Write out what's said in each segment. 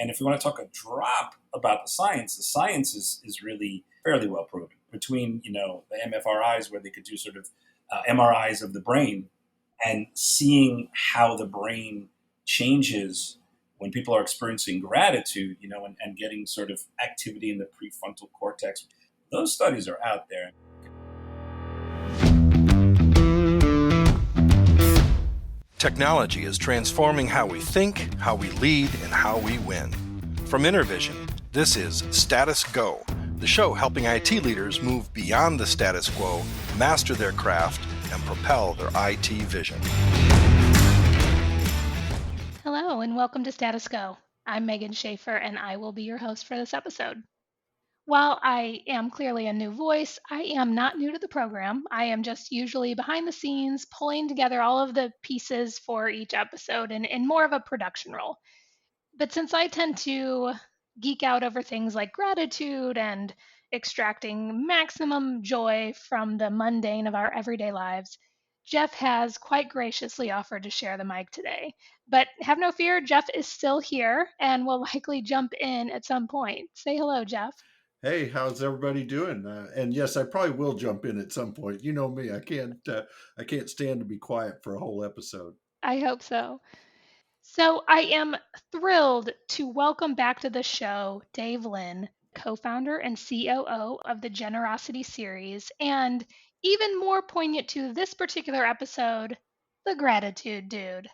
And if you want to talk a drop about the science is really fairly well proven between, the MFRIs where they could do sort of MRIs of the brain and seeing how the brain changes when people are experiencing gratitude, and getting sort of activity in the prefrontal cortex. Those studies are out there. Technology is transforming how we think, how we lead, and how we win. From InterVision, this is Status Go, the show helping IT leaders move beyond the status quo, master their craft, and propel their IT vision. Hello, and welcome to Status Go. I'm Megan Schaefer, and I will be your host for this episode. While I am clearly a new voice, I am not new to the program. I am just usually behind the scenes, pulling together all of the pieces for each episode in more of a production role. But since I tend to geek out over things like gratitude and extracting maximum joy from the mundane of our everyday lives, Jeff has quite graciously offered to share the mic today. But have no fear, Jeff is still here and will likely jump in at some point. Say hello, Jeff. Hey, how's everybody doing? And yes, I probably will jump in at some point. You know me; I can't stand to be quiet for a whole episode. I hope so. So I am thrilled to welcome back to the show Dave Linn, co-founder and COO of the Generosity series, and even more poignant to this particular episode, the Gratitude Dude.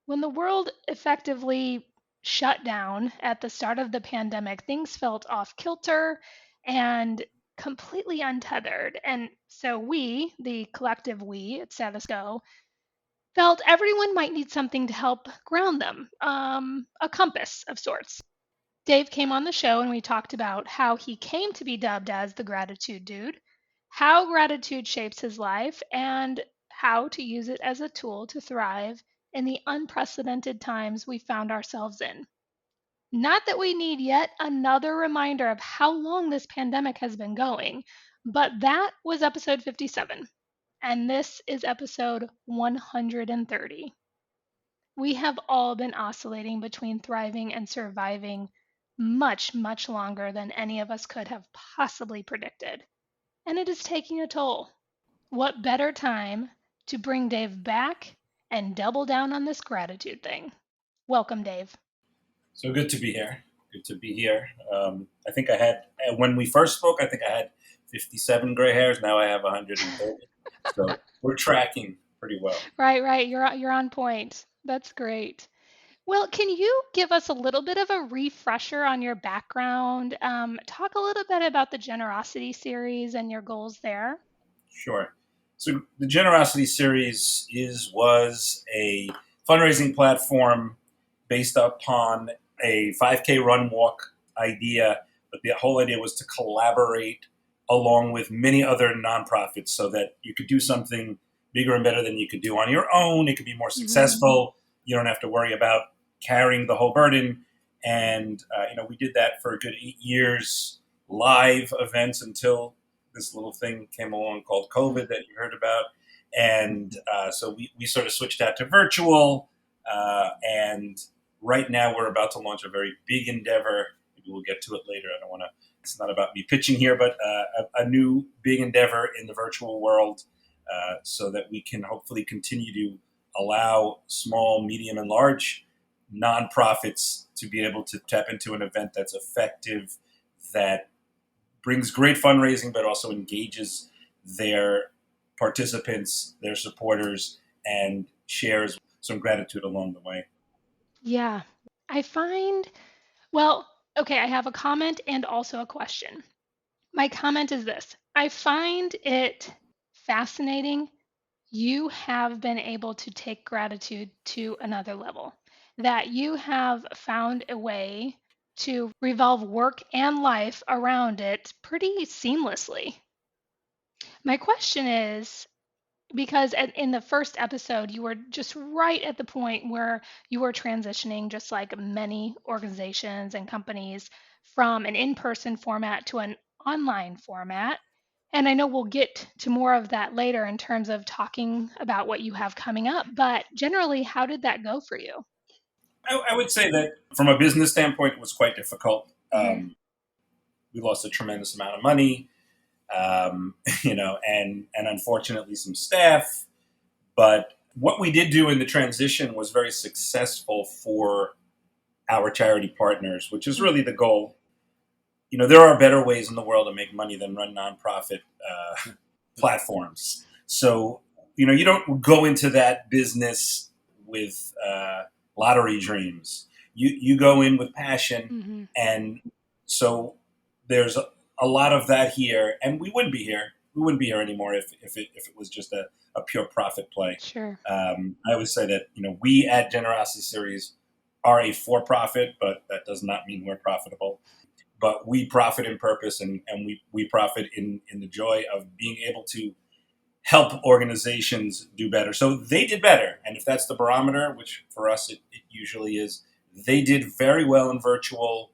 When the world effectively shut down at the start of the pandemic, things felt off kilter and completely untethered. And so we, the collective we at Status Go, felt everyone might need something to help ground them, a compass of sorts. Dave came on the show and we talked about how he came to be dubbed as the Gratitude Dude, how gratitude shapes his life, and how to use it as a tool to thrive in the unprecedented times we found ourselves in. Not that we need yet another reminder of how long this pandemic has been going, but that was episode 57. And this is episode 130. We have all been oscillating between thriving and surviving much, much longer than any of us could have possibly predicted. And it is taking a toll. What better time to bring Dave back and double down on this gratitude thing? Welcome, Dave. So good to be here. Good to be here. I think I had, when we first spoke, I think I had 57 gray hairs. Now I have 130. So we're tracking pretty well. Right. You're on point. That's great. Well, can you give us a little bit of a refresher on your background? Talk a little bit about the Generosity series and your goals there. Sure. So the Generosity series was a fundraising platform based upon a 5K run walk idea, but the whole idea was to collaborate along with many other nonprofits so that you could do something bigger and better than you could do on your own. It could be more successful. You don't have to worry about carrying the whole burden. And, we did that for a good 8 years, live events until this little thing came along called COVID that you heard about. And so we sort of switched that to virtual. And right now we're about to launch a very big endeavor. Maybe we'll get to it later. It's not about me pitching here, but a new big endeavor in the virtual world so that we can hopefully continue to allow small, medium, and large nonprofits to be able to tap into an event that's effective, that brings great fundraising, but also engages their participants, their supporters, and shares some gratitude along the way. Yeah, I find, I have a comment and also a question. My comment is this: I find it fascinating you have been able to take gratitude to another level, that you have found a way to revolve work and life around it pretty seamlessly. My question is, because in the first episode, you were just right at the point where you were transitioning, just like many organizations and companies, from an in-person format to an online format. And I know we'll get to more of that later in terms of talking about what you have coming up, but generally, how did that go for you? I would say that from a business standpoint, it was quite difficult. Mm-hmm. We lost a tremendous amount of money, and unfortunately some staff. But what we did do in the transition was very successful for our charity partners, which is really the goal. There are better ways in the world to make money than run nonprofit platforms. So, you don't go into that business with lottery dreams. You go in with passion, Mm-hmm. and so there's a lot of that here, and we wouldn't be here. We wouldn't be here anymore if it was just a pure profit play. Sure. I always say that we at Generosity Series are a for-profit, but that does not mean we're profitable. But we profit in purpose, and we profit in the joy of being able to help organizations do better. So they did better. And if that's the barometer, which for us it usually is, they did very well in virtual.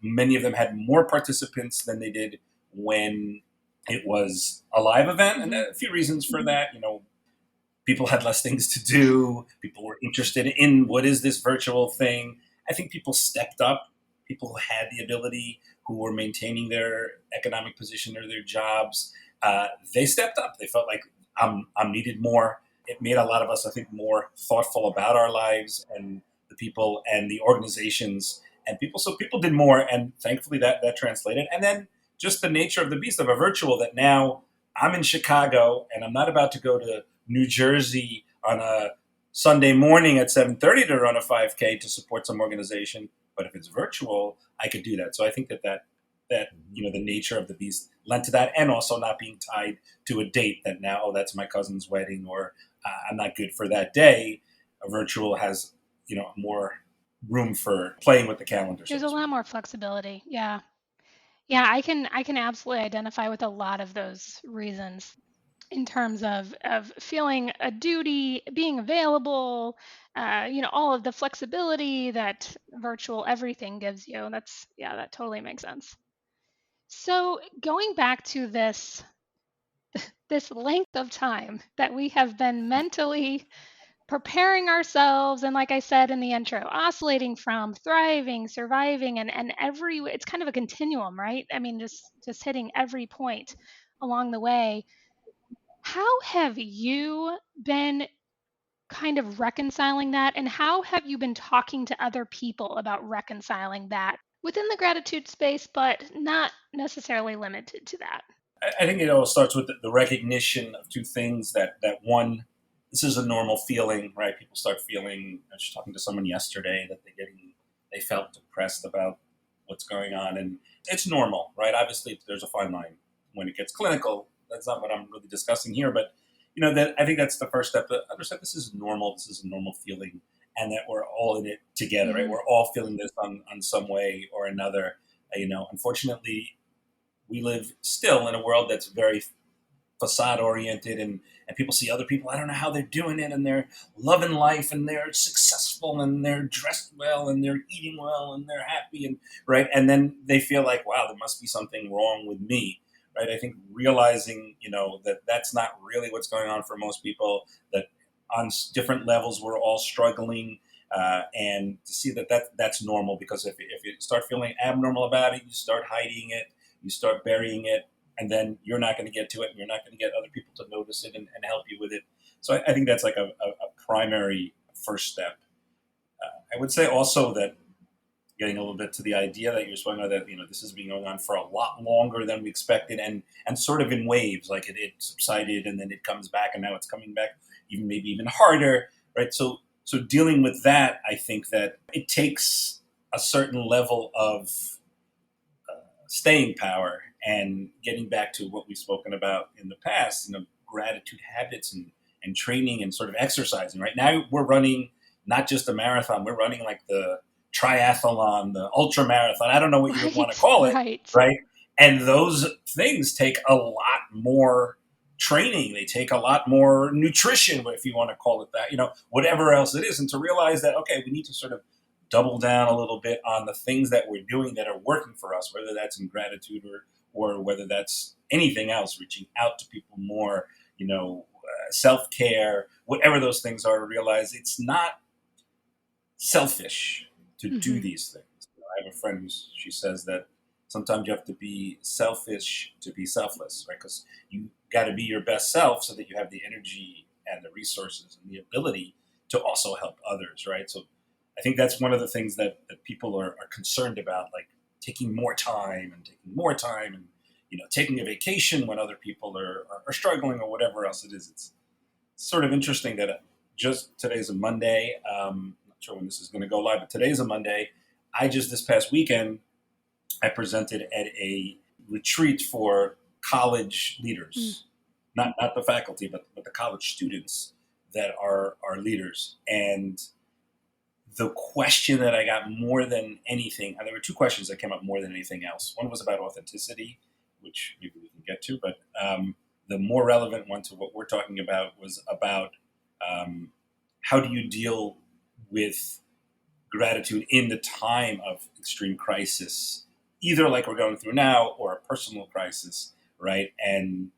Many of them had more participants than they did when it was a live event. And a few reasons for that. People had less things to do. People were interested in what is this virtual thing. I think people stepped up. People who had the ability, who were maintaining their economic position or their jobs, they stepped up. They felt like I'm needed more. It made a lot of us, I think, more thoughtful about our lives and the people and the organizations and people. So people did more, and thankfully that translated. And then just the nature of the beast of a virtual, that now I'm in Chicago and I'm not about to go to New Jersey on a Sunday morning at 7:30 to run a 5K to support some organization. But if it's virtual, I could do that. So I think that the nature of the beast lent to that, and also not being tied to a date that now, that's my cousin's wedding, or I'm not good for that day. A virtual has more room for playing with the calendar. There's So a to lot speak. more flexibility. Yeah. Yeah, I can absolutely identify with a lot of those reasons in terms of feeling a duty, being available, all of the flexibility that virtual everything gives you. That totally makes sense. So going back to this length of time that we have been mentally preparing ourselves, and like I said in the intro, oscillating from thriving, surviving, and every, it's kind of a continuum, right? I mean, just hitting every point along the way. How have you been kind of reconciling that, and how have you been talking to other people about reconciling that within the gratitude space, but not necessarily limited to that? I think it all starts with the recognition of two things. That one, this is a normal feeling, right? People start feeling. I was just talking to someone yesterday that they felt depressed about what's going on, and it's normal, right? Obviously, there's a fine line when it gets clinical. That's not what I'm really discussing here, but that I think that's the first step. To understand this is normal. This is a normal feeling, and that we're all in it together, right? Mm-hmm. We're all feeling this on some way or another. Unfortunately, we live still in a world that's very facade oriented, and people see other people. I don't know how they're doing it, and they're loving life, and they're successful, and they're dressed well, and they're eating well, and they're happy, and right. And then they feel like, wow, there must be something wrong with me, right? I think realizing, that that's not really what's going on for most people. That on different levels, we're all struggling. And to see that's normal, because if you start feeling abnormal about it, you start hiding it, you start burying it, and then you're not going to get to it, and you're not going to get other people to notice it and help you with it. So I think that's like a primary first step. I would say also that, getting a little bit to the idea that you're speaking about, that this has been going on for a lot longer than we expected, and sort of in waves, like it subsided and then it comes back, and now it's coming back maybe even harder, right? So dealing with that, I think that it takes a certain level of staying power, and getting back to what we've spoken about in the past, gratitude habits, and training, and sort of exercising. Right now, we're running not just a marathon, we're running like the triathlon, the ultra marathon. I don't know what you would want to Right, call it, right. right? And those things take a lot more training. They take a lot more nutrition, if you want to call it that, whatever else it is. And to realize that, okay, we need to sort of double down a little bit on the things that we're doing that are working for us, whether that's in gratitude, or whether that's anything else, reaching out to people more, self-care, whatever those things are, to realize it's not selfish to do Mm-hmm. these things. I have a friend she says that sometimes you have to be selfish to be selfless, right? Because you got to be your best self so that you have the energy and the resources and the ability to also help others, right? So I think that's one of the things that people are concerned about, like taking more time and taking a vacation when other people are struggling or whatever else it is. It's sort of interesting that just today's a Monday. I'm not sure when this is going to go live, but today's a Monday. This past weekend, I presented at a retreat for college leaders, not the faculty, but the college students that are leaders. And the question that I got more than anything, and there were two questions that came up more than anything else. One was about authenticity, which maybe we can get to, but the more relevant one to what we're talking about was about how do you deal with gratitude in the time of extreme crisis, either like we're going through now or a personal crisis, right? And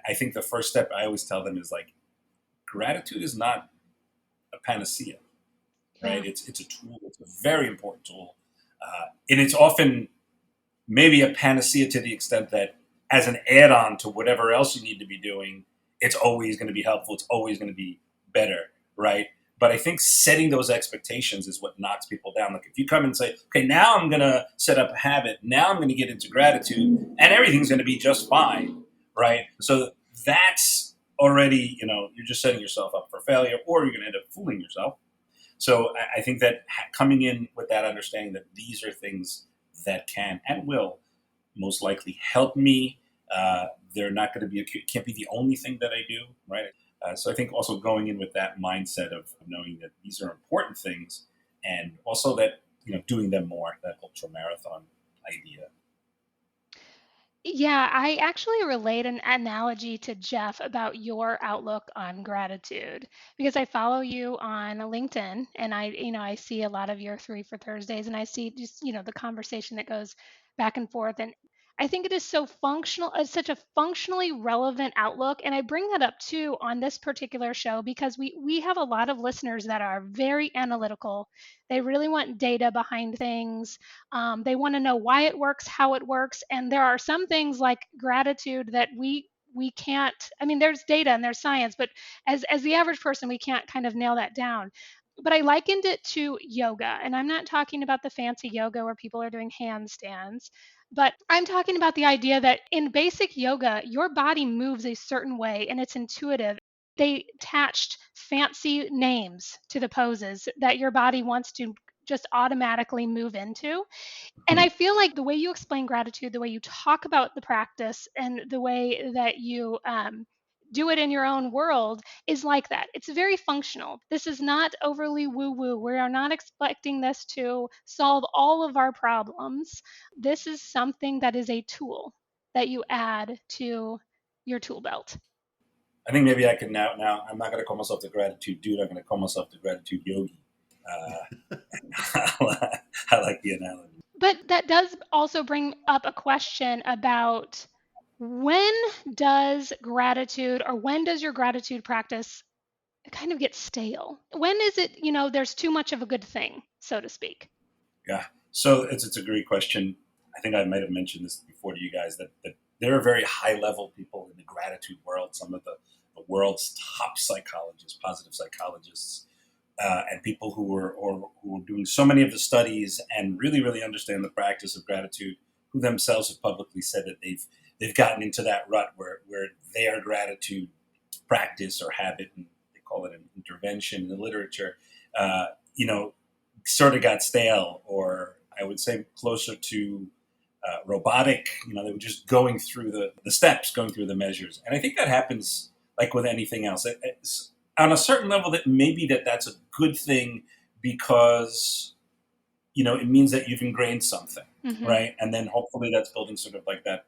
I think the first step I always tell them is like, gratitude is not a panacea, Yeah. right? It's a tool. It's a very important tool, and it's often maybe a panacea to the extent that as an add-on to whatever else you need to be doing, it's always going to be helpful. It's always going to be better, right? But I think setting those expectations is what knocks people down. Like if you come and say, okay, now I'm going to set up a habit. Now I'm going to get into gratitude and everything's going to be just fine, right? So that's already, you're just setting yourself up for failure, or you're going to end up fooling yourself. So I think that coming in with that understanding that these are things that can and will most likely help me. They're not going to be, can't be the only thing that I do, right? So I think also going in with that mindset of knowing that these are important things, and also that doing them more, that ultra marathon idea. Yeah, I actually relate an analogy to Jeff about your outlook on gratitude because I follow you on LinkedIn and I see a lot of your three for Thursdays and I see just, the conversation that goes back and forth. And I think it is so functional, it's such a functionally relevant outlook. And I bring that up too on this particular show because we have a lot of listeners that are very analytical. They really want data behind things. They want to know why it works, how it works, and there are some things like gratitude that we can't. I mean, there's data and there's science, but as the average person, we can't kind of nail that down. But I likened it to yoga, and I'm not talking about the fancy yoga where people are doing handstands. But I'm talking about the idea that in basic yoga, your body moves a certain way and it's intuitive. They attached fancy names to the poses that your body wants to just automatically move into. And I feel like the way you explain gratitude, the way you talk about the practice, and the way that you do it in your own world is like that. It's very functional. This is not overly woo woo. We are not expecting this to solve all of our problems. This is something that is a tool that you add to your tool belt. I think maybe I can now I'm not going to call myself the gratitude dude. I'm going to call myself the gratitude yogi. I like the analogy. But that does also bring up a question about when does gratitude or when does your gratitude practice kind of get stale? When is it, there's too much of a good thing, so to speak? Yeah. So it's a great question. I think I might have mentioned this before to you guys that there are very high level people in the gratitude world, some of the world's top psychologists, positive psychologists, and people who are doing so many of the studies and really, really understand the practice of gratitude, who themselves have publicly said that they've gotten into that rut where their gratitude practice or habit, and they call it an intervention in the literature, uh, you know, sort of got stale, or I would say closer to robotic. They were just going through the steps, going through the measures. And I think that happens like with anything else. It's on a certain level that maybe that's a good thing because, it means that you've ingrained something, Mm-hmm. right? And then hopefully that's building sort of like that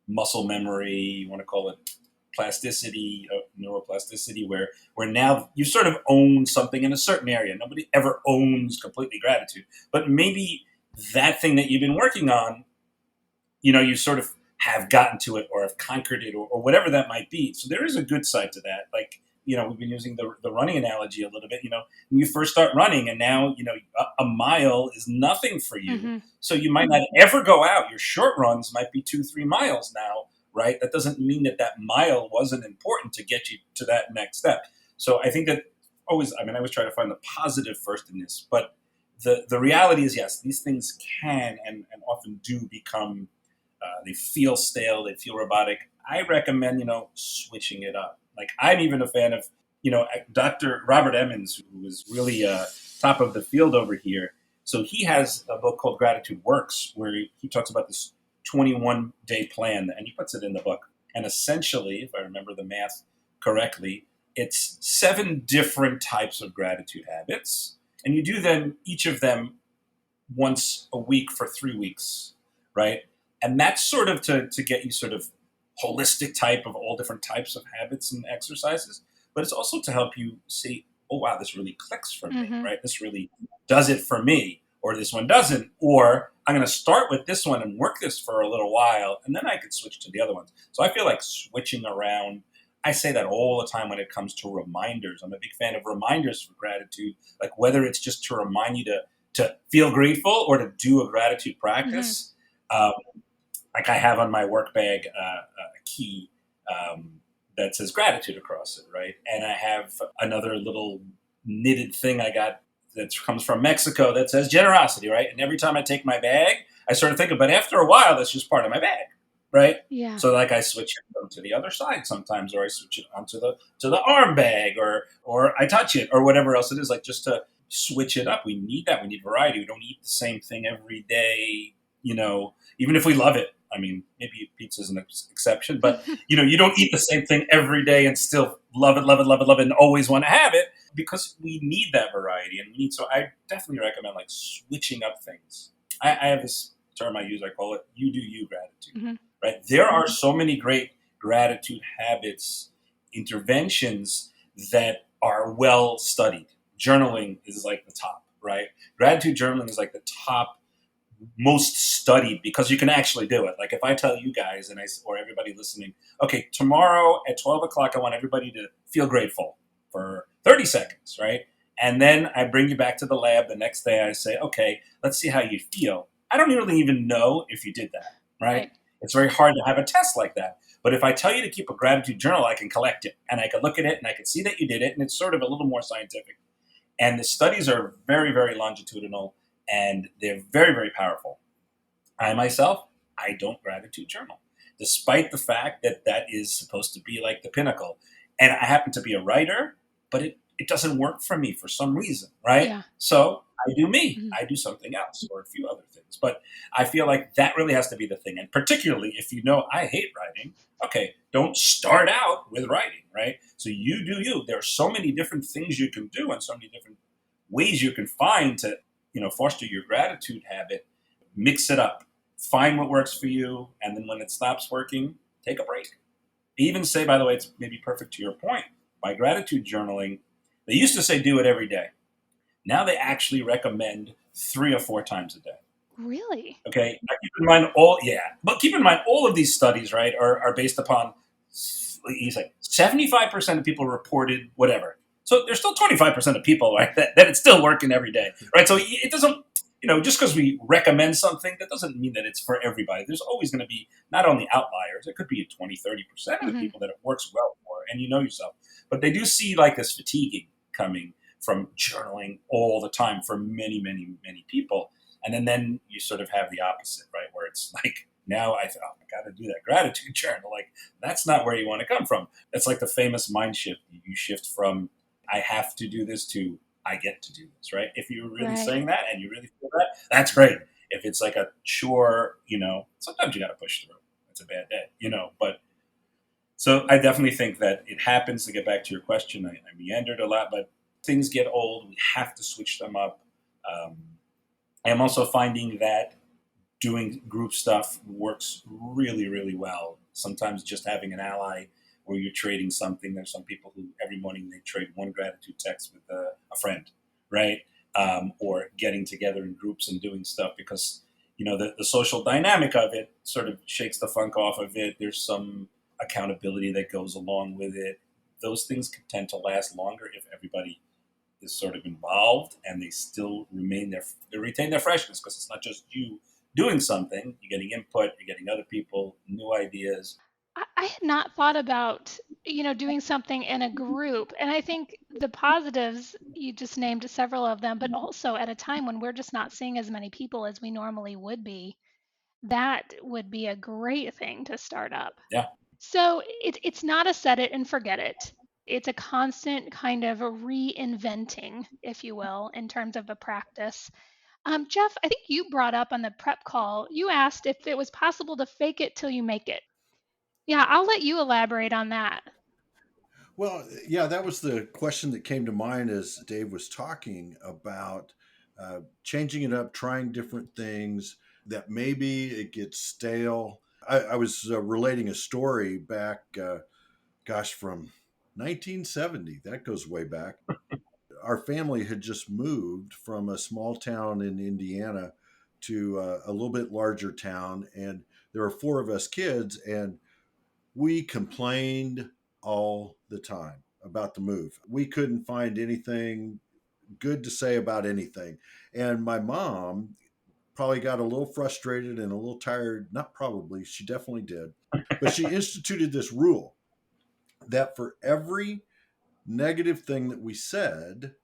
muscle memory, you want to call it plasticity, neuroplasticity, where now you sort of own something in a certain area. Nobody ever owns completely gratitude, but maybe that thing that you've been working on, you sort of have gotten to it or have conquered it, or whatever that might be. So there is a good side to that. Like we've been using the running analogy a little bit. When you first start running, and now a mile is nothing for you. Mm-hmm. So you might not ever go out. Your short runs might be 2-3 miles now, right? That doesn't mean that mile wasn't important to get you to that next step. So I think that I always try to find the positive first in this, but the reality is, yes, these things can and often do become, they feel stale, they feel robotic. I recommend, switching it up. Like, I'm even a fan of, Dr. Robert Emmons, who was really top of the field over here. So he has a book called Gratitude Works, where he talks about this 21-day plan, and he puts it in the book. And essentially, if I remember the math correctly, it's 7 different types of gratitude habits. And you do them, each of them, once a week for 3 weeks, right? And that's sort of to get you sort of holistic type of all different types of habits and exercises. But it's also to help you see, oh, wow, this really clicks for me, Mm-hmm. right? This really does it for me, or this one doesn't. Or I'm going to start with this one and work this for a little while, and then I could switch to the other ones. So I feel like switching around, I say that all the time when it comes to reminders. I'm a big fan of reminders for gratitude, like whether it's just to remind you to feel grateful or to do a gratitude practice. Like, I have on my work bag a key that says gratitude across it, right? And I have another little knitted thing I got that comes from Mexico that says generosity, right? And every time I take my bag, I sort of think about, after a while, that's just part of my bag, right? Yeah. So like I switch it to the other side sometimes, or I switch it onto the arm bag, or I touch it, or whatever else it is, like just to switch it up. We need that. We need variety. We don't eat the same thing every day, even if we love it. I mean, maybe pizza is an exception, but you don't eat the same thing every day and still love it, love it, love it, love it, and always want to have it, because we need that variety. And so I definitely recommend like switching up things. I have this term I use. I call it "you do you gratitude." Mm-hmm. Right? There are so many great gratitude habits, interventions that are well studied. Journaling is like the top, right? Gratitude journaling is like the top most studied, because you can actually do it. Like, if I tell you guys or everybody listening, okay, tomorrow at 12 o'clock, I want everybody to feel grateful for 30 seconds, right? And then I bring you back to the lab the next day. I say, okay, let's see how you feel. I don't really even know if you did that, right? It's very hard to have a test like that. But if I tell you to keep a gratitude journal, I can collect it, and I can look at it, and I can see that you did it, and it's sort of a little more scientific. And the studies are very, very longitudinal, and they're very, very powerful. I myself, I don't gratitude journal, despite the fact that that is supposed to be like the pinnacle. And I happen to be a writer, but it doesn't work for me for some reason, right? Yeah. So I do me. Mm-hmm. I do something else, or a few other things. But I feel like that really has to be the thing. And particularly if I hate writing, okay, don't start out with writing, right? So you do you. There are so many different things you can do, and so many different ways you can find to foster your gratitude habit. Mix it up, find what works for you, and then when it stops working, take a break. They even say, by the way, it's maybe perfect to your point, by gratitude journaling, they used to say do it every day. Now they actually recommend 3 or 4 times a day. Really? Okay. Now keep in mind all of these studies, right, are based upon, you say 75% of people reported whatever. So there's still 25% of people, right, that it's still working every day, right? So it doesn't, just because we recommend something, that doesn't mean that it's for everybody. There's always going to be not only outliers, it could be 20, 30% of the people that it works well for, and you know yourself. But they do see like this fatiguing coming from journaling all the time for many, many, many people. And then you sort of have the opposite, right, where it's like, now I got to do that gratitude journal. Like, that's not where you want to come from. That's like the famous mind shift. You shift from I have to do this to I get to do this, right? If you're really saying that and you really feel that, that's great. If it's like a chore, sometimes you got to push through. It's a bad day, But so I definitely think that it happens. To get back to your question, I meandered a lot, but things get old. We have to switch them up. I am also finding that doing group stuff works really, really well. Sometimes just having an ally where you're trading something. There's some people who every morning they trade one gratitude text with a friend, right? Or getting together in groups and doing stuff, because the social dynamic of it sort of shakes the funk off of it. There's some accountability that goes along with it. those things can tend to last longer if everybody is sort of involved and they still retain their freshness, because it's not just you doing something. You're getting input, you're getting other people, new ideas. I had not thought about, doing something in a group. And I think the positives, you just named several of them, but also at a time when we're just not seeing as many people as we normally would be, that would be a great thing to start up. Yeah. So it's not a set it and forget it. It's a constant kind of a reinventing, if you will, in terms of a practice. Jeff, I think you brought up on the prep call, you asked if it was possible to fake it till you make it. Yeah, I'll let you elaborate on that. Well, yeah, that was the question that came to mind as Dave was talking about changing it up, trying different things, that maybe it gets stale. I was relating a story back, from 1970. That goes way back. Our family had just moved from a small town in Indiana to a little bit larger town, and there were four of us kids, and we complained all the time about the move. We couldn't find anything good to say about anything. And my mom probably got a little frustrated and a little tired. Not probably, she definitely did. But she instituted this rule that for every negative thing that we said,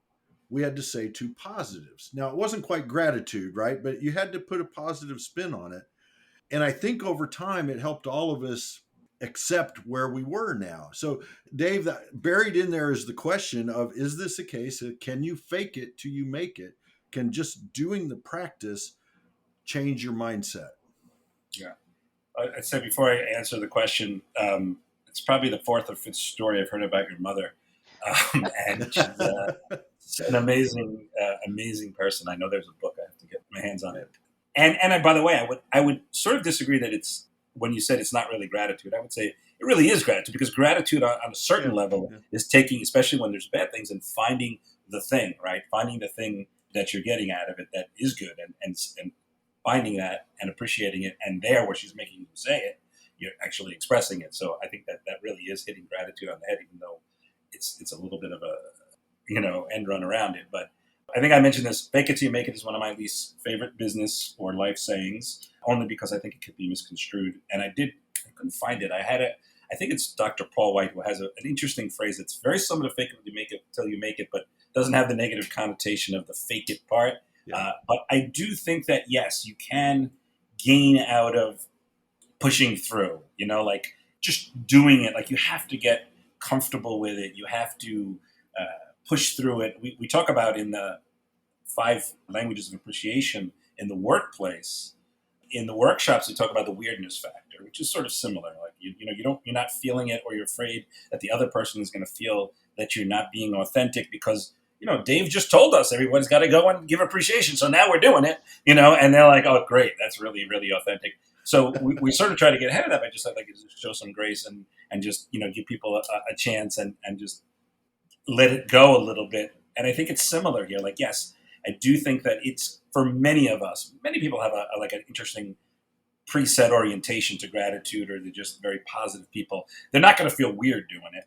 we had to say two positives. Now, it wasn't quite gratitude, right? But you had to put a positive spin on it. And I think over time, it helped all of us accept where we were now. So, Dave, buried in there is the question of, is this a case of, can you fake it till you make it? Can just doing the practice change your mindset? Yeah. I'd say before I answer the question, it's probably the fourth or fifth story I've heard about your mother. And she's an amazing person. I know there's a book. I have to get my hands on it. And by the way, I would sort of disagree that it's, when you said it's not really gratitude. I would say it really is gratitude, because gratitude on a certain level is taking, especially when there's bad things, and finding the thing, right? Finding the thing that you're getting out of it that is good, and finding that and appreciating it, and there where she's making you say it, you're actually expressing it. So I think that really is hitting gratitude on the head, even though it's a little bit of a end run around it. But I think I mentioned this: "Fake it till you make it" is one of my least favorite business or life sayings, only because I think it could be misconstrued. And I couldn't find it. I think it's Dr. Paul White, who has an interesting phrase that's very similar to "fake it till you make it," but doesn't have the negative connotation of the fake it part. Yeah. But I do think that, yes, you can gain out of pushing through, like just doing it. Like, you have to get comfortable with it. You have to push through it. We talk about in the 5 languages of appreciation in the workplace. In the workshops, we talk about the weirdness factor, which is sort of similar. Like, you're not feeling it, or you're afraid that the other person is going to feel that you're not being authentic, because Dave just told us everybody's got to go and give appreciation. So now we're doing it, and they're like, oh, great. That's really, really authentic. So we sort of try to get ahead of that by just like show some grace, and just, give people a chance, and just let it go a little bit. And I think it's similar here. Like, yes, I do think that it's, for many of us, many people have like an interesting preset orientation to gratitude, or they're just very positive people. They're not going to feel weird doing it,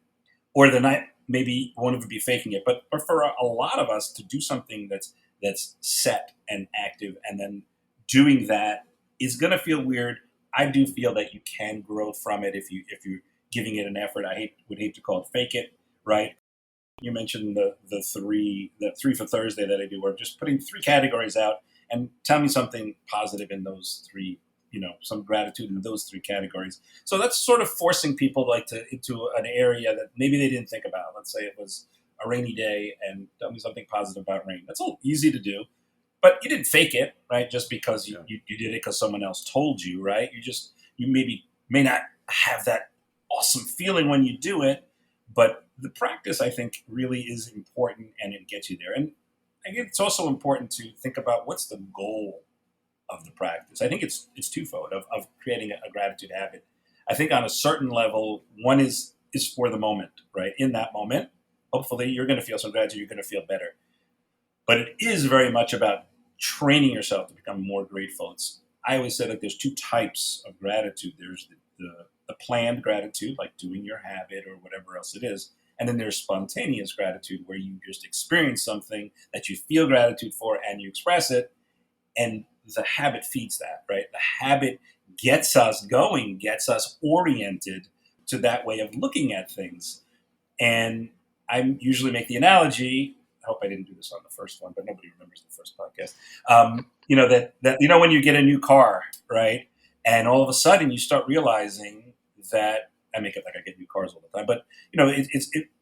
or they're not, maybe won't even be faking it. But for a lot of us to do something that's set and active, and then doing that is going to feel weird. I do feel that you can grow from it if you're giving it an effort. I would hate to call it fake it, right? You mentioned the three for Thursday that I do, where just putting 3 categories out, and tell me something positive in those 3, some gratitude in those 3 categories. So that's sort of forcing people into an area that maybe they didn't think about. Let's say it was a rainy day, and tell me something positive about rain. That's all easy to do, but you didn't fake it, right? Just because you did it because someone else told you, right? You may not have that awesome feeling when you do it, but the practice, I think, really is important, and it gets you there. And I think it's also important to think about what's the goal of the practice. I think it's twofold of creating a gratitude habit. I think on a certain level, one is for the moment, right? In that moment, hopefully you're going to feel some gratitude, you're going to feel better. But it is very much about training yourself to become more grateful. I always say that there's 2 types of gratitude. There's the planned gratitude, like doing your habit or whatever else it is. And then there's spontaneous gratitude, where you just experience something that you feel gratitude for and you express it. And the habit feeds that, right? The habit gets us going, gets us oriented to that way of looking at things. And I usually make the analogy. I hope I didn't do this on the first one, but nobody remembers the first podcast. That when you get a new car, right, and all of a sudden you start realizing that, I make it like I get new cars all the time, but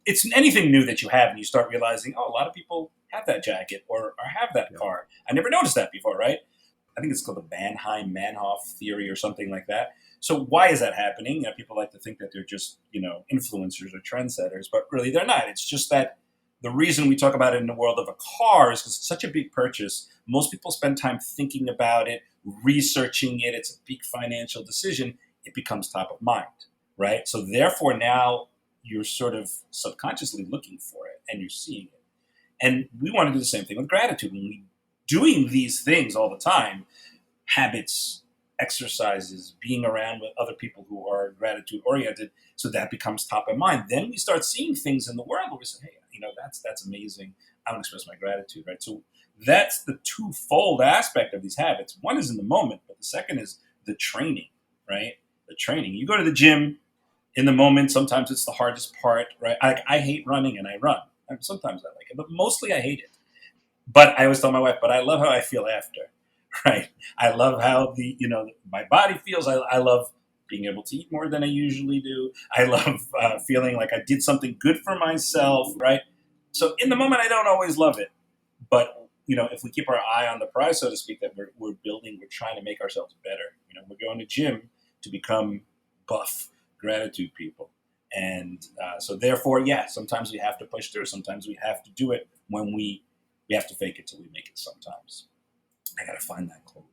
it's anything new that you have, and you start realizing, oh, a lot of people have that jacket or have that car. I never noticed that before, right? I think it's called the Mannheim-Manhof theory or something like that. So why is that happening? People like to think that they're just, influencers or trendsetters, but really they're not. It's just that the reason we talk about it in the world of a car is because it's such a big purchase. Most people spend time thinking about it, researching it. It's a big financial decision. It becomes top of mind, right? So therefore now you're sort of subconsciously looking for it and you're seeing it. And we want to do the same thing with gratitude. When we doing these things all the time, habits, exercises, being around with other people who are gratitude oriented, so that becomes top of mind. Then we start seeing things in the world where we say, hey, that's amazing. I want to express my gratitude, right? So that's the twofold aspect of these habits. One is in the moment, but the second is the training, right? The training. You go to the gym in the moment. Sometimes it's the hardest part, right? I hate running and I run. And sometimes I like it, but mostly I hate it. But I always tell my wife, but I love how I feel after, right? I love how my body feels. I love being able to eat more than I usually do. I love feeling like I did something good for myself, right? So in the moment, I don't always love it. But, if we keep our eye on the prize, so to speak, that we're building, we're trying to make ourselves better. We're going to gym to become buff gratitude people. And so therefore, yeah, sometimes we have to push through. Sometimes we have to do it when we have to fake it till we make it sometimes. I got to find that quote.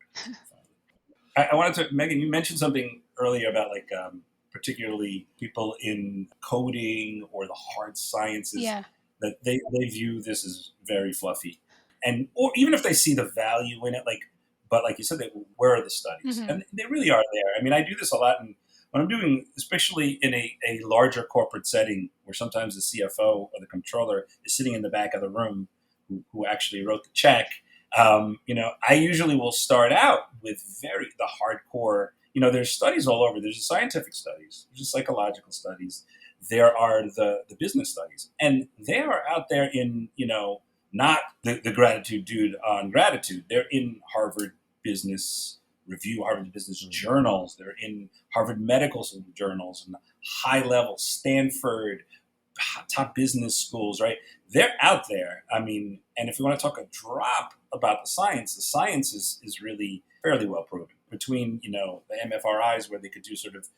I wanted to, Megan, you mentioned something earlier about particularly people in coding or the hard sciences, that they view this as very fluffy. Or even if they see the value in it, but like you said, where are the studies? Mm-hmm. And they really are there. I mean, I do this a lot when I'm doing, especially in a larger corporate setting where sometimes the CFO or the controller is sitting in the back of the room who actually wrote the check. I usually will start out with the hardcore. There's studies all over. There's the scientific studies, there's the psychological studies, there are the business studies, and they are out there in not the gratitude dude on gratitude. They're in Harvard Business Review, Harvard Business Journals. They're in Harvard Medical Journals and high level Stanford top business schools, right? They're out there. I mean, and if you want to talk a drop about the science is really fairly well proven. Between, the MFRIs where they could do sort of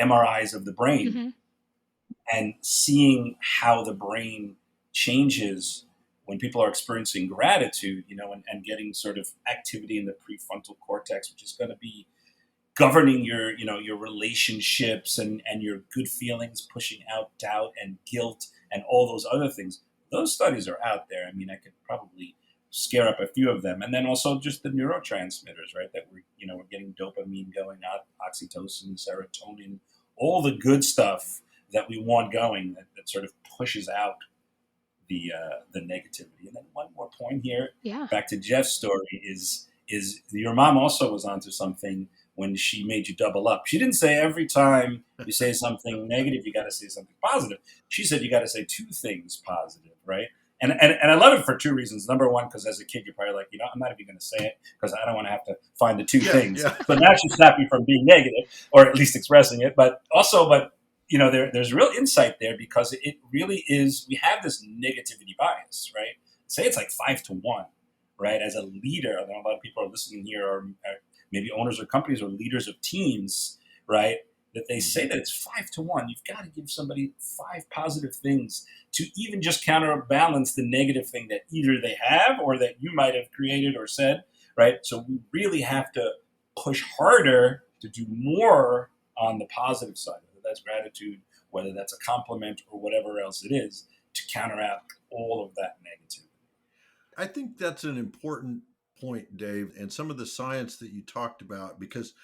MRIs of the brain, mm-hmm. and seeing how the brain changes when people are experiencing gratitude, and getting sort of activity in the prefrontal cortex, which is going to be governing your relationships and your good feelings, pushing out doubt and guilt and all those other things. Those studies are out there. I mean, I could probably scare up a few of them. And then also just the neurotransmitters, right? That we're getting dopamine going out, oxytocin, serotonin, all the good stuff that we want going that sort of pushes out the negativity. And then one more point here, back to Jeff's story, is your mom also was onto something when she made you double up. She didn't say every time you say something negative, you got to say something positive. She said you got to say two things positive, right? And I love it for two reasons. Number one, because as a kid, you're probably like, I'm not even going to say it because I don't want to have to find the two things. Yeah. So that should stop you from being negative or at least expressing it. But there's real insight there because it really is, we have this negativity bias, right? Say it's like 5-1, right? As a leader, I know a lot of people are listening here are maybe owners of companies or leaders of teams, right? That they say that it's 5-1. You've got to give somebody 5 positive things to even just counterbalance the negative thing that either they have or that you might have created or said, right? So we really have to push harder to do more on the positive side, whether that's gratitude, whether that's a compliment or whatever else it is, to counteract all of that negativity. I think that's an important point, Dave, and some of the science that you talked about, because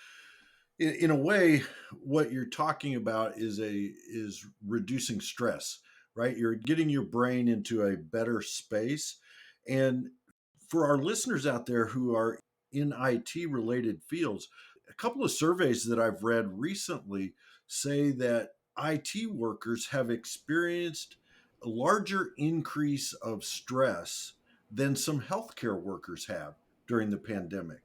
in a way, what you're talking about is reducing stress. right? You're getting your brain into a better space. And for our listeners out there who are in IT related fields, a couple of surveys that I've read recently say that IT workers have experienced a larger increase of stress than some healthcare workers have during the pandemic.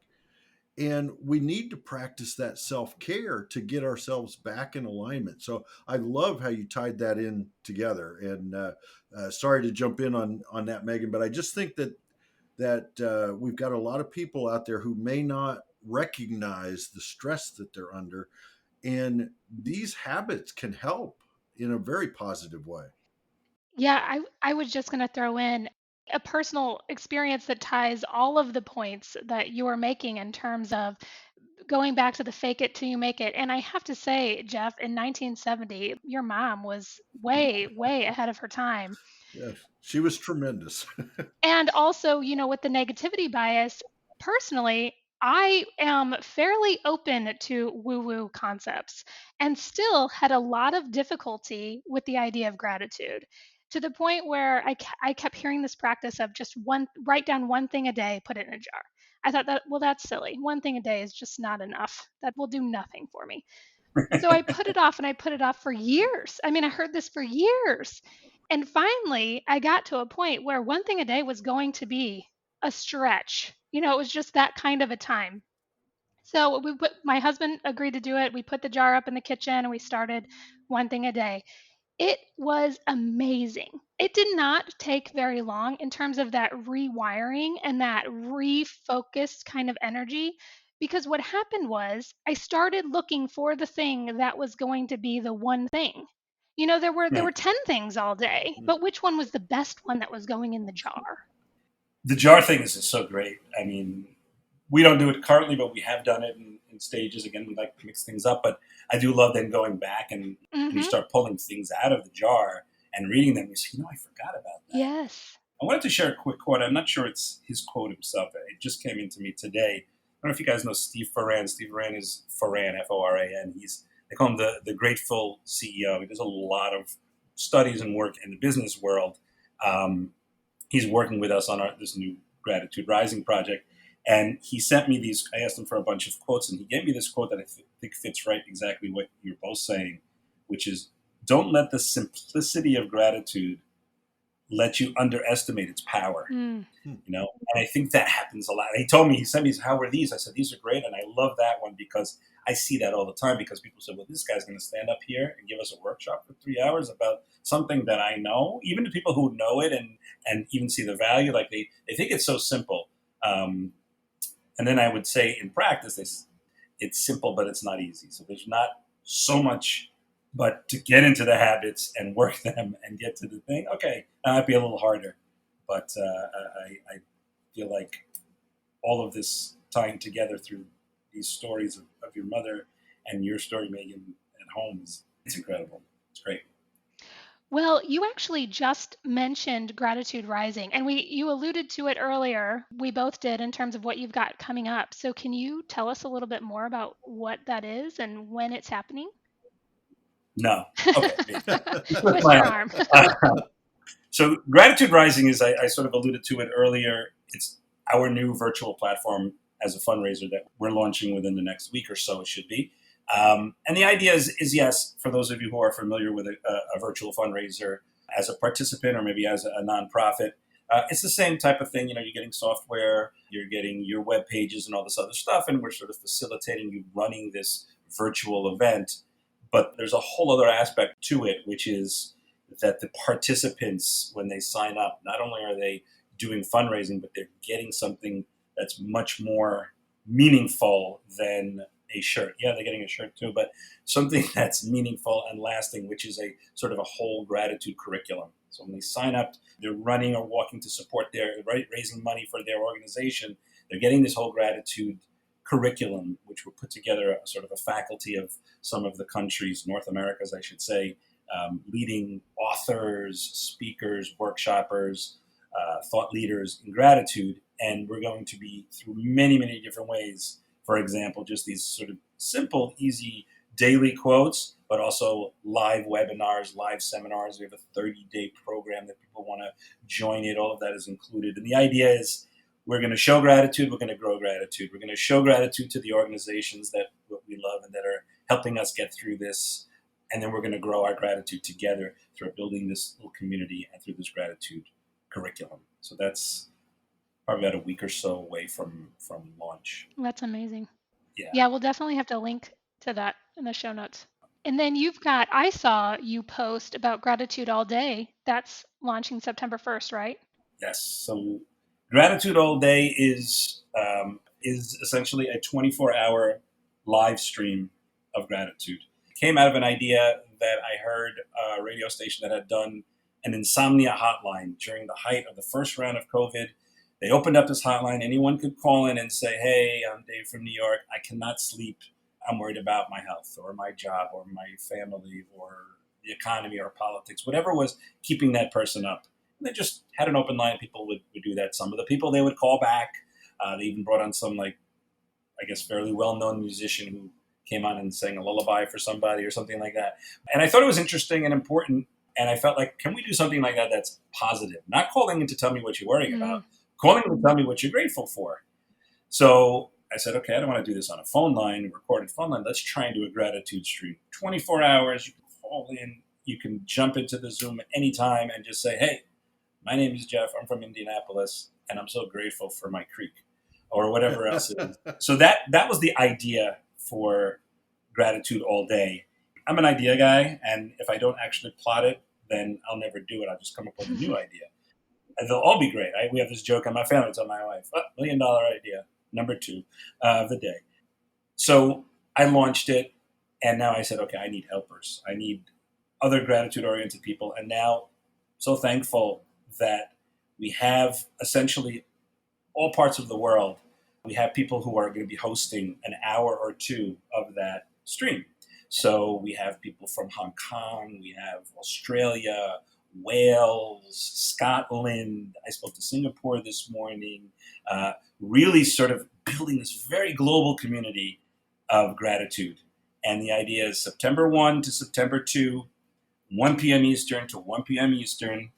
And we need to practice that self care to get ourselves back in alignment. So I love how you tied that in together. And sorry to jump in on that, Megan, but I just think that we've got a lot of people out there who may not recognize the stress that they're under, and these habits can help in a very positive way. Yeah, I was just going to throw in a personal experience that ties all of the points that you are making in terms of going back to the fake it till you make it. And I have to say, Jeff, in 1970, your mom was way, way ahead of her time. Yes, she was tremendous. And also, with the negativity bias, personally, I am fairly open to woo woo concepts and still had a lot of difficulty with the idea of gratitude to the point where I kept hearing this practice of just write down one thing a day, put it in a jar. I thought that, well, that's silly. One thing a day is just not enough. That will do nothing for me. So I put it off and I put it off for years. I mean, I heard this for years. And finally, I got to a point where one thing a day was going to be a stretch. It was just that kind of a time. So my husband agreed to do it. We put the jar up in the kitchen and we started one thing a day. It was amazing. It did not take very long in terms of that rewiring and that refocused kind of energy because what happened was I started looking for the thing that was going to be the one thing. There were Right. 10 things all day, but which one was the best one that was going in the jar? The jar thing is just so great. I mean, we don't do it currently, but we have done it in stages. Again, we like to mix things up, but I do love then going back and you Mhm. start pulling things out of the jar and reading them. You say, I forgot about that. Yes. I wanted to share a quick quote. I'm not sure it's his quote himself. It just came into me today. I don't know if you guys know Steve Foran. Steve Foran is Foran, Foran. They call him the grateful CEO. He does a lot of studies and work in the business world. Um, he's working with us on this new Gratitude Rising project. And he sent me these. I asked him for a bunch of quotes, and he gave me this quote that I think fits right exactly what you're both saying, which is, "Don't let the simplicity of gratitude let you underestimate its power." Mm. And I think that happens a lot. He sent me, "How were these?" I said, "These are great." And I love that one because I see that all the time because people say, well, this guy's going to stand up here and give us a workshop for 3 hours about something that I know. Even the people who know it and even see the value, like they think it's so simple. And then I would say in practice, it's simple, but it's not easy. So there's not so much, but to get into the habits and work them and get to the thing, okay, that might be a little harder. But I feel like all of this tying together through these stories of your mother and your story, Megan, at home it's incredible. It's great. Well, you actually just mentioned Gratitude Rising, and you alluded to it earlier. We both did in terms of what you've got coming up. So can you tell us a little bit more about what that is and when it's happening? No. Okay. Twist your arm. So Gratitude Rising is, I sort of alluded to it earlier. It's our new virtual platform as a fundraiser that we're launching within the next week or so, it should be. And the idea is, yes, for those of you who are familiar with a virtual fundraiser as a participant or maybe as a nonprofit, it's the same type of thing. You're getting software, you're getting your web pages and all this other stuff, and we're sort of facilitating you running this virtual event. But there's a whole other aspect to it, which is that the participants, when they sign up, not only are they doing fundraising, but they're getting something that's much more meaningful than a shirt. Yeah, they're getting a shirt too, but something that's meaningful and lasting, which is a sort of a whole gratitude curriculum. So when they sign up, they're running or walking to support raising money for their organization. They're getting this whole gratitude curriculum, which will put together a sort of a faculty of some of the countries, North America's, I should say, leading authors, speakers, workshoppers, thought leaders in gratitude. And we're going to be through many, many different ways. For example, just these sort of simple, easy daily quotes, but also live webinars, live seminars. We have a 30-day program that people want to join it. All of that is included. And the idea is we're going to show gratitude. We're going to grow gratitude. We're going to show gratitude to the organizations that we love and that are helping us get through this. And then we're going to grow our gratitude together through building this little community and through this gratitude curriculum. So that's probably about a week or so away from launch. That's amazing. Yeah. Yeah, we'll definitely have to link to that in the show notes. And then I saw you post about Gratitude All Day. That's launching September 1st, right? Yes. So Gratitude All Day is essentially a 24-hour live stream of gratitude. It came out of an idea that I heard a radio station that had done an insomnia hotline during the height of the first round of COVID. They opened up this hotline. Anyone could call in and say, "Hey, I'm Dave from New York. I cannot sleep. I'm worried about my health or my job or my family or the economy or politics," whatever was keeping that person up. And they just had an open line. People would do that. Some of the people they would call back. They even brought on some, like, I guess, fairly well-known musician who came on and sang a lullaby for somebody or something like that. And I thought it was interesting and important. And I felt like, can we do something like that that's positive? Not calling in to tell me what you're worrying about, calling in to tell me what you're grateful for. So I said, okay, I don't want to do this on a phone line, a recorded phone line. Let's try and do a gratitude stream. 24 hours, you can call in, you can jump into the Zoom at any time and just say, "Hey, my name is Jeff. I'm from Indianapolis, and I'm so grateful for my creek," or whatever else it is. So that was the idea for Gratitude All Day. I'm an idea guy, and if I don't actually plot it, then I'll never do it. I'll just come up with a new idea. And they'll all be great. We have this joke in my family. Tell my wife, $1 million idea, number 2 of the day. So I launched it, and now I said, okay, I need helpers. I need other gratitude-oriented people. And now, so thankful that we have essentially all parts of the world. We have people who are going to be hosting an hour or two of that stream. So we have people from Hong Kong, we have Australia, Wales, Scotland. I spoke to Singapore this morning, really sort of building this very global community of gratitude. And the idea is September 1 to September 2, 1 p.m. Eastern to 1 p.m. Eastern.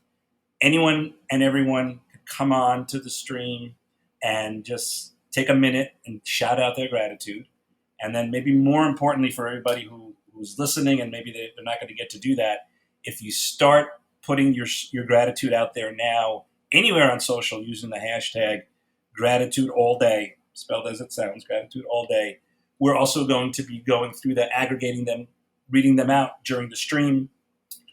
Anyone and everyone could come on to the stream and just take a minute and shout out their gratitude. And then maybe more importantly for everybody who's listening, and maybe they're not going to get to do that, if you start putting your gratitude out there now, anywhere on social, using the hashtag Gratitude All Day, spelled as it sounds, Gratitude All Day, we're also going to be going through that, aggregating them, reading them out during the stream.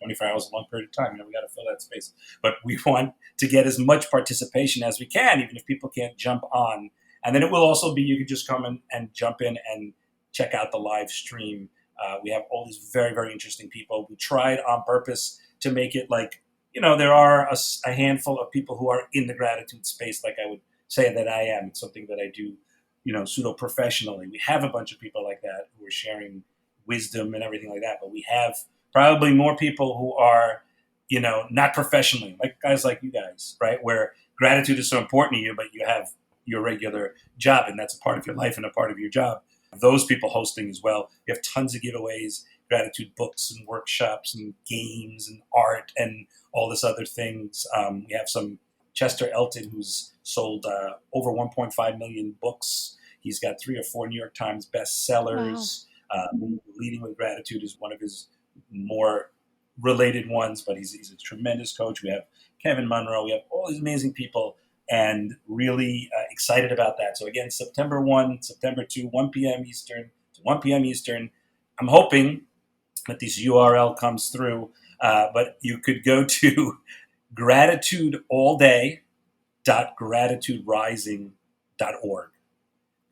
24 hours is a long period of time. We got to fill that space. But we want to get as much participation as we can, even if people can't jump on. And then it will also be, you could just come in and jump in and check out the live stream. We have all these very, very interesting people. We tried on purpose to make it like, there are a handful of people who are in the gratitude space, like I would say that I am. It's something that I do, pseudo-professionally. We have a bunch of people like that who are sharing wisdom and everything like that. But we have probably more people who are, not professionally, like guys like you guys, right? Where gratitude is so important to you, but you have your regular job, and that's a part of your life and a part of your job. Those people hosting as well. We have tons of giveaways, gratitude books and workshops and games and art and all this other things. We have some Chester Elton, who's sold over 1.5 million books. He's got 3 or 4 New York Times bestsellers. Wow. Leading with Gratitude is one of his more related ones, but he's a tremendous coach. We have Kevin Monroe. We have all these amazing people, and really excited about that. So again, September 1, September 2, 1 p.m. Eastern to 1 p.m. Eastern. I'm hoping that this URL comes through, but you could go to gratitudeallday.gratituderising.org.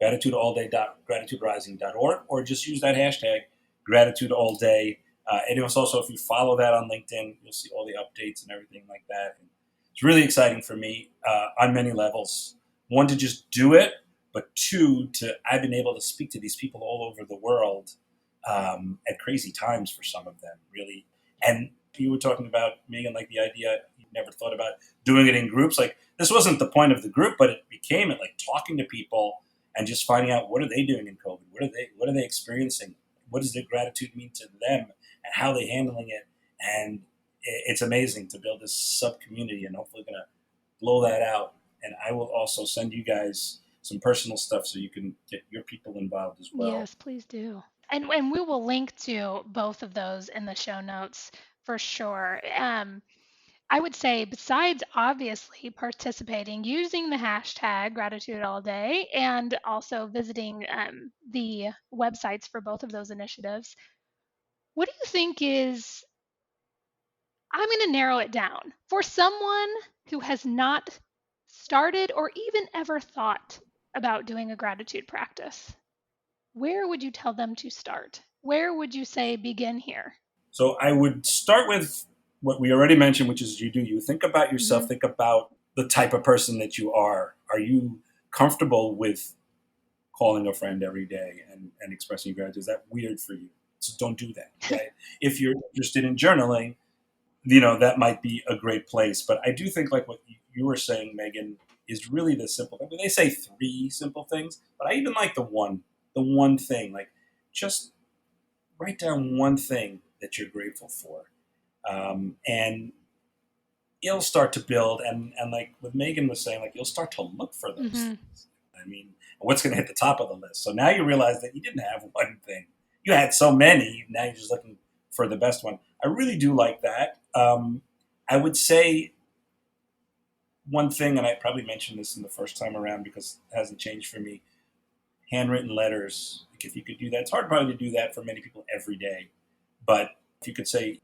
gratitudeallday.gratituderising.org, or just use that hashtag gratitudeallday. And it was also, if you follow that on LinkedIn, you'll see all the updates and everything like that. And it's really exciting for me on many levels. 1, to just do it, but 2, I've been able to speak to these people all over the world at crazy times for some of them, really. And you were talking about, Megan, like the idea, you never thought about doing it in groups. Like, this wasn't the point of the group, but it became it, like talking to people and just finding out, what are they doing in COVID? What are they experiencing? what does their gratitude mean to them and how they're handling it. And it's amazing to build this sub-community, and hopefully going to blow that out. And I will also send you guys some personal stuff so you can get your people involved as well. Yes, please do. And we will link to both of those in the show notes for sure. I would say, besides obviously participating, using the hashtag gratitude all day, and also visiting the websites for both of those initiatives, what do you think is, I'm going to narrow it down, for someone who has not started or even ever thought about doing a gratitude practice? Where would you tell them to start? Where would you say begin here? So I would start with what we already mentioned, which is you think about yourself, think about the type of person that you are. Are you comfortable with calling a friend every day and expressing gratitude? Is that weird for you? So don't do that, right? If you're interested in journaling, that might be a great place. But I do think, like what you were saying, Megan, is really the simple thing. They say 3 simple things, but I even like the one thing. Like, just write down one thing that you're grateful for. And it'll start to build. And like what Megan was saying, like, you'll start to look for those things. I mean, what's going to hit the top of the list? So now you realize that you didn't have one thing. You had so many. Now you're just looking for the best one. I really do like that. I would say one thing, and I probably mentioned this in the first time around because it hasn't changed for me, handwritten letters. Like, if you could do that, it's hard probably to do that for many people every day. But if you could say,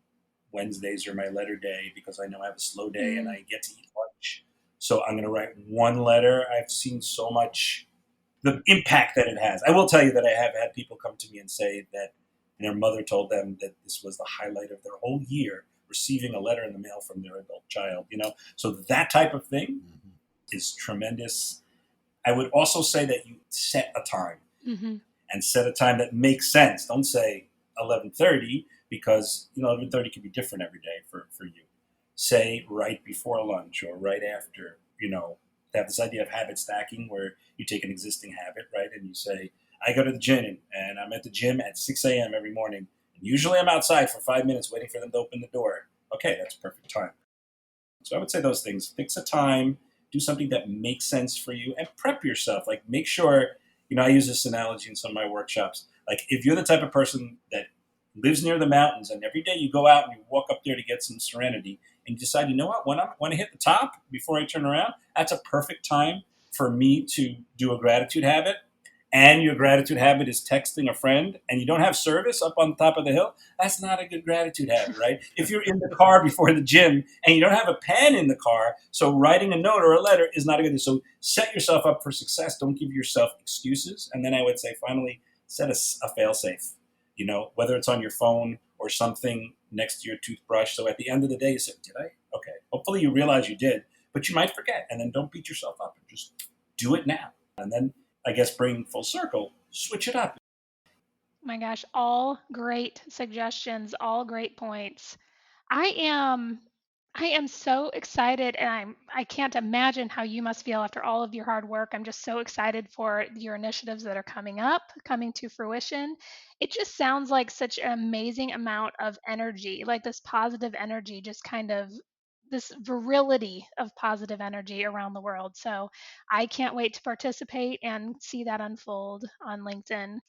Wednesdays are my letter day because I know I have a slow day and I get to eat lunch. So I'm going to write one letter. I've seen so much, the impact that it has. I will tell you that I have had people come to me and say that their mother told them that this was the highlight of their whole year, receiving a letter in the mail from their adult child, So that type of thing is tremendous. I would also say that you set a time and set a time that makes sense. Don't say 11:30 because 11:30 can be different every day for you. Say right before lunch or right after. Have this idea of habit stacking where you take an existing habit, right, and you say, I go to the gym and I'm at the gym at 6 a.m. every morning. And usually I'm outside for 5 minutes waiting for them to open the door. Okay, that's perfect time. So I would say those things. Fix a time, do something that makes sense for you, and prep yourself. Like, make sure, I use this analogy in some of my workshops. Like, if you're the type of person that lives near the mountains and every day you go out and you walk up there to get some serenity and you decide, when I hit the top before I turn around, that's a perfect time for me to do a gratitude habit. And your gratitude habit is texting a friend and you don't have service up on the top of the hill, that's not a good gratitude habit, right? If you're in the car before the gym and you don't have a pen in the car, so writing a note or a letter is not a good thing. So set yourself up for success. Don't give yourself excuses. And then I would say, finally, set a fail-safe, whether it's on your phone or something next to your toothbrush. So at the end of the day, you say, did I? Okay. Hopefully you realize you did, but you might forget. And then don't beat yourself up. Just do it now. And then, I guess, bring full circle, switch it up. Oh my gosh, all great suggestions, all great points. I am so excited, and I can't imagine how you must feel after all of your hard work. I'm just so excited for your initiatives that are coming to fruition. It just sounds like such an amazing amount of energy, like this positive energy, just kind of this virility of positive energy around the world. So I can't wait to participate and see that unfold on LinkedIn.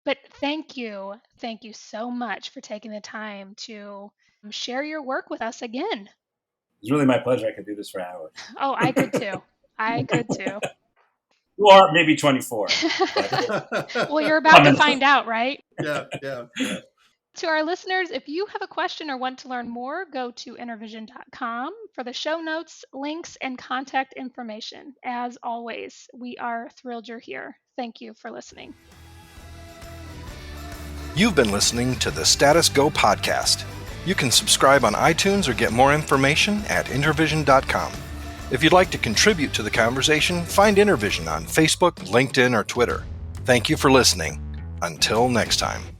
But thank you. Thank you so much for taking the time to share your work with us again. It's really my pleasure. I could do this for hours. Oh, I could too. I could too. You are maybe 24. Well, you're about to find out, right? Yeah. To our listeners, if you have a question or want to learn more, go to intervision.com for the show notes, links, and contact information. As always, we are thrilled you're here. Thank you for listening. You've been listening to the Status Go podcast. You can subscribe on iTunes or get more information at intervision.com. If you'd like to contribute to the conversation, find Intervision on Facebook, LinkedIn, or Twitter. Thank you for listening. Until next time.